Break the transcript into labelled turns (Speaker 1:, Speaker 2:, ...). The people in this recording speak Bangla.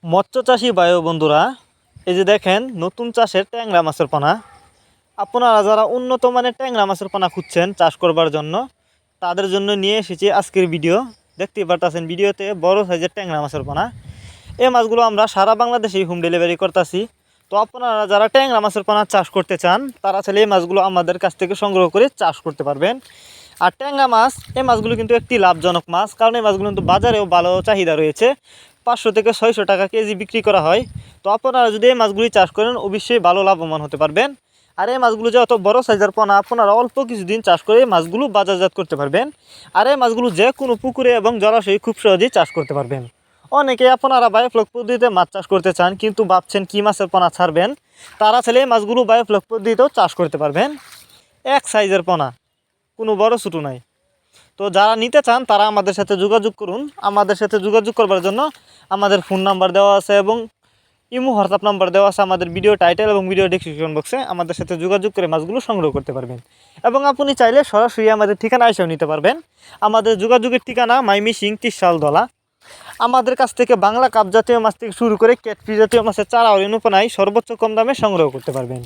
Speaker 1: মৎস্য চাষী ভাই ও বন্ধুরা, এই যে দেখেন নতুন চাষের ট্যাংরা মাছের পোনা। আপনারা যারা উন্নত মানের ট্যাংরা মাছের পোনা খুঁজছেন চাষ করবার জন্য, তাদের জন্য নিয়ে এসেছি আজকের ভিডিও। দেখতেই পারতেছেন ভিডিওতে বড় সাইজের ট্যাংরা মাছের পোনা। এই মাছগুলো আমরা সারা বাংলাদেশেই হোম ডেলিভারি করতেছি। তো আপনারা যারা ট্যাংরা মাছের পোনা চাষ করতে চান, তারা চাইলে এই মাছগুলো আমাদের কাছ থেকে সংগ্রহ করে চাষ করতে পারবেন। আর ট্যাংরা মাছ, এই মাছগুলো কিন্তু একটি লাভজনক মাছ, কারণ এই মাছগুলো কিন্তু বাজারেও ভালো চাহিদা রয়েছে। 500 থেকে 600 টাকা কেজি বিক্রি করা হয়। তো আপনারা যদি এই মাছগুলি চাষ করেন, অবশ্যই ভালো লাভবান হতে পারবেন। আর এই মাছগুলো যে অত বড় সাইজের পোনা, আপনারা অল্প কিছুদিন চাষ করে এই মাছগুলো বাজারজাত করতে পারবেন। আর এই মাছগুলো যে কোনো পুকুরে এবং জলাশয়ে খুব সহজেই চাষ করতে পারবেন। অনেকে আপনারা বায়োফ্লক পদ্ধতিতে মাছ চাষ করতে চান, কিন্তু ভাবছেন কী মাছের পোনা ছাড়বেন, তারা চাইলে এই মাছগুলো বায়োফ্লক পদ্ধতিতেও চাষ করতে পারবেন। এক সাইজের পোনা, কোনো বড় ছোটো নাই। তো যারা নিতে চান তারা আমাদের সাথে যোগাযোগ করুন। আমাদের সাথে যোগাযোগ করবার জন্য আমাদের ফোন নাম্বার দেওয়া আছে এবং ইমো হোয়াটসঅ্যাপ নাম্বার দেওয়া আছে আমাদের ভিডিও টাইটেল এবং ভিডিও ডেসক্রিপশন বক্সে। আমাদের সাথে যোগাযোগ করে মাছগুলো সংগ্রহ করতে পারবেন। এবং আপনি চাইলে সরাসরি আমাদের ঠিকানা এসেও নিতে পারবেন। আমাদের যোগাযোগের ঠিকানা মাইমিসিং ত্রিশালদলা। আমাদের কাছ থেকে বাংলা কাপ জাতীয় মাছ থেকে শুরু করে ক্যাটফিশ জাতীয় মাছের চারা ও রেণুপোনাই সর্বোচ্চ কম দামে সংগ্রহ করতে পারবেন।